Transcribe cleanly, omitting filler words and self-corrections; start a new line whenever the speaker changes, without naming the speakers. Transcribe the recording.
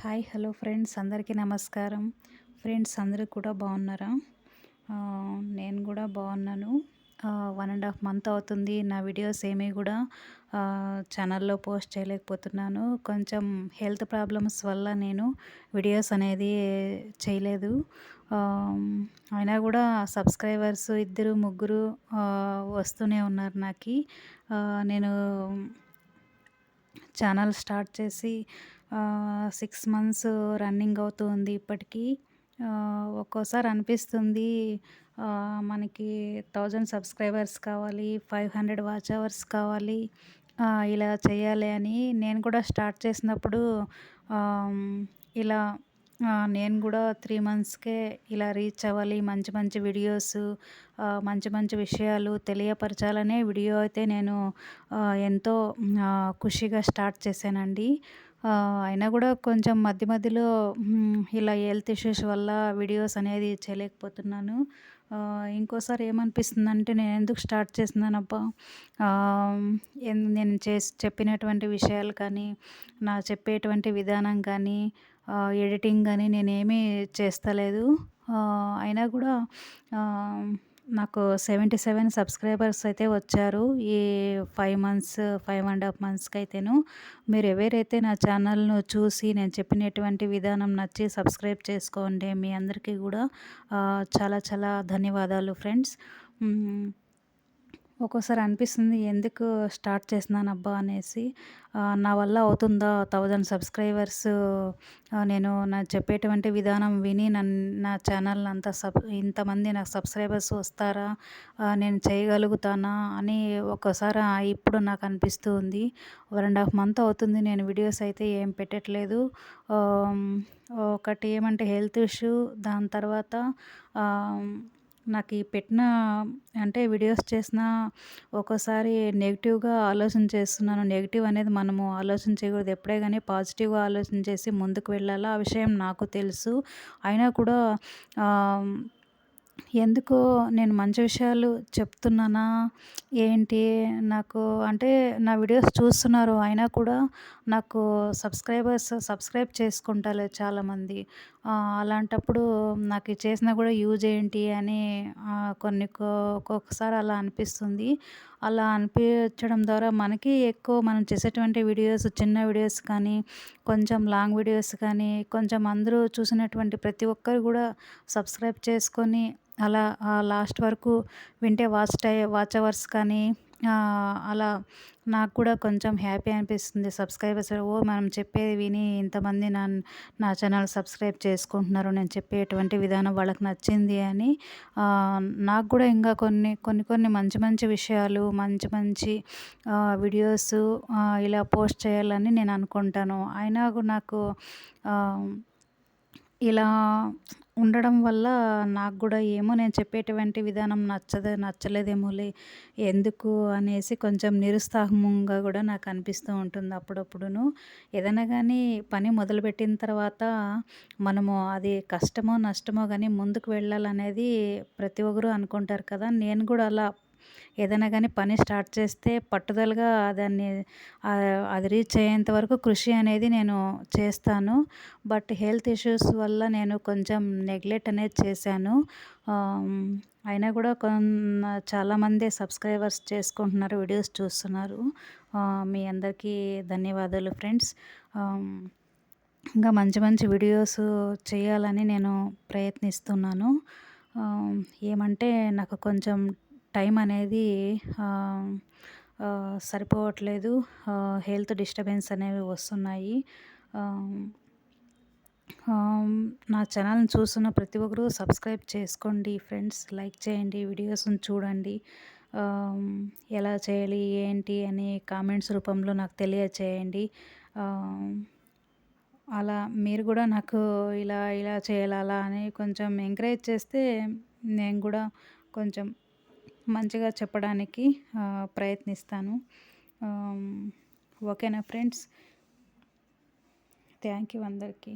Hi hello friends, అందరికీ నమస్కారం. Friends అందరూ కూడా బాగున్నారా? నేను కూడా బాగున్నాను. 1.5 మంత్ అవుతుంది నా వీడియోస్ ఏమీ కూడా ఛానల్లో పోస్ట్ చేయలేకపోతున్నాను. కొంచెం హెల్త్ ప్రాబ్లమ్స్ వల్ల నేను వీడియోస్ అనేది చేయలేదు. అయినా కూడా సబ్స్క్రైబర్స్ ఇద్దరు ముగ్గురు వస్తూనే ఉన్నారు నాకు. నేను ఛానల్ స్టార్ట్ చేసి 6 మంత్స్ రన్నింగ్ అవుతుంది ఇప్పటికీ. ఒక్కోసారి అనిపిస్తుంది మనకి 1000 సబ్స్క్రైబర్స్ కావాలి, 500 వాచ్ అవర్స్ కావాలి, ఇలా చేయాలి అని. నేను కూడా స్టార్ట్ చేసినప్పుడు ఇలా నేను కూడా 3 మంత్స్కే ఇలా రీచ్ అవ్వాలి, మంచి మంచి వీడియోస్, మంచి మంచి విషయాలు తెలియపరచాలనే వీడియో అయితే నేను ఎంతో ఖుషిగా స్టార్ట్ చేశానండి. అయినా కూడా కొంచెం మధ్య మధ్యలో ఇలా హెల్త్ ఇష్యూస్ వల్ల వీడియోస్ అనేది చేయలేకపోతున్నాను. ఇంకోసారి ఏమనిపిస్తుందంటే, నేను ఎందుకు స్టార్ట్ చేస్తున్నానబ్బా, నేను చెప్పినటువంటి విషయాలు కానీ, నా చెప్పేటువంటి విధానం కానీ, ఎడిటింగ్ కానీ నేనేమీ చేస్తలేదు. అయినా కూడా నాకు 77 సబ్స్క్రైబర్స్ అయితే వచ్చారు ఈ 5 మంత్స్, 5.5 మంత్స్కి అయితేను. మీరు ఎవరైతే నా ఛానల్ను చూసి నేను చెప్పినటువంటి విధానం నచ్చి సబ్స్క్రైబ్ చేసుకోండి. మీ అందరికీ కూడా చాలా చాలా ధన్యవాదాలు ఫ్రెండ్స్. ఒక్కోసారి అనిపిస్తుంది ఎందుకు స్టార్ట్ చేస్తున్నానబ్బా అనేసి. నా వల్ల అవుతుందా 1000 సబ్స్క్రైబర్స్ నేను చెప్పేటువంటి విధానం విని నా ఛానల్ అంతా ఇంతమంది నాకు సబ్స్క్రైబర్స్ వస్తారా, నేను చేయగలుగుతానా అని ఒక్కోసారి ఇప్పుడు నాకు అనిపిస్తూ ఉంది. 1.5 మంత్ అవుతుంది నేను వీడియోస్ అయితే ఏం పెట్టట్లేదు. ఒకటి ఏమంటే హెల్త్ ఇష్యూ, దాని తర్వాత నాకు ఈ పెట్టిన అంటే వీడియోస్ చేసిన ఒక్కోసారి నెగిటివ్గా ఆలోచన చేస్తున్నాను. నెగిటివ్ అనేది మనము ఆలోచన చేయకూడదు. ఎప్పుడే కానీ పాజిటివ్గా ఆలోచన చేసి ముందుకు వెళ్ళాలా, ఆ విషయం నాకు తెలుసు. అయినా కూడా ఎందుకో నేను మంచి విషయాలు చెప్తున్నానా ఏంటి, నాకు అంటే నా వీడియోస్ చూస్తున్నారు, అయినా కూడా నాకు సబ్స్క్రైబ్ చేసుకుంటారు చాలామంది. అలాంటప్పుడు నాకు చేసినా కూడా యూజ్ ఏంటి అని ఒక్కొక్కసారి అలా అనిపిస్తుంది. అలా అనిపించడం ద్వారా మనకి ఎక్కువ మనం చేసేటువంటి వీడియోస్, చిన్న వీడియోస్ కానీ, కొంచెం లాంగ్ వీడియోస్ కానీ, కొంచెం అందరూ చూసినటువంటి ప్రతి ఒక్కరు కూడా సబ్స్క్రైబ్ చేసుకొని అలా లాస్ట్ వరకు వింటే వాచ్ అవర్స్ కానీ, అలా నాకు కూడా కొంచెం హ్యాపీ అనిపిస్తుంది. సబ్స్క్రైబర్స్ మనం చెప్పేది విని ఇంతమంది నా ఛానల్ సబ్స్క్రైబ్ చేసుకుంటున్నారు, నేను చెప్పేటువంటి విధానం వాళ్ళకి నచ్చింది అని. నాకు కూడా ఇంకా కొన్ని మంచి మంచి విషయాలు, మంచి మంచి వీడియోస్ ఇలా పోస్ట్ చేయాలని నేను అనుకుంటాను. అయినా నాకు ఇలా ఉండడం వల్ల నాకు కూడా ఏమో నేను చెప్పేటువంటి విధానం నచ్చలేదేమోలే ఎందుకు అనేసి కొంచెం నిరుత్సాహంగా కూడా నాకు అనిపిస్తూ ఉంటుంది అప్పుడప్పుడును. ఏదైనా కానీ పని మొదలుపెట్టిన తర్వాత మనము అది కష్టమో నష్టమో కానీ ముందుకు వెళ్ళాలనేది ప్రతి ఒక్కరు అనుకుంటారు కదా. నేను కూడా అలా ఏదైనా కానీ పని స్టార్ట్ చేస్తే పట్టుదలగా దాన్ని అది రీచ్ అయ్యేంత వరకు కృషి అనేది నేను చేస్తాను. బట్ హెల్త్ ఇష్యూస్ వల్ల నేను కొంచెం నెగ్లెక్ట్ అనేది చేశాను. అయినా కూడా చాలామంది సబ్స్క్రైబర్స్ చేసుకుంటున్నారు, వీడియోస్ చూస్తున్నారు. మీ అందరికీ ధన్యవాదాలు ఫ్రెండ్స్. ఇంకా మంచి మంచి వీడియోస్ చేయాలని నేను ప్రయత్నిస్తున్నాను. ఏమంటే నాకు కొంచెం టైం అనేది సరిపోవట్లేదు. హెల్త్ డిస్టర్బెన్స్ అనేవి వస్తున్నాయి. నా ఛానల్ని చూస్తున్న ప్రతి ఒక్కరు సబ్స్క్రైబ్ చేసుకోండి ఫ్రెండ్స్, లైక్ చేయండి, వీడియోస్ని చూడండి. ఎలా చేయాలి ఏంటి అని కామెంట్స్ రూపంలో నాకు తెలియచేయండి. అలా మీరు కూడా నాకు ఇలా ఇలా చేయాలి అలా అని కొంచెం ఎంకరేజ్ చేస్తే నేను కూడా కొంచెం మంచిగా చెప్పడానికి ప్రయత్నిస్తాను. ఓకేనా ఫ్రెండ్స్? థ్యాంక్ యూ అందరికీ.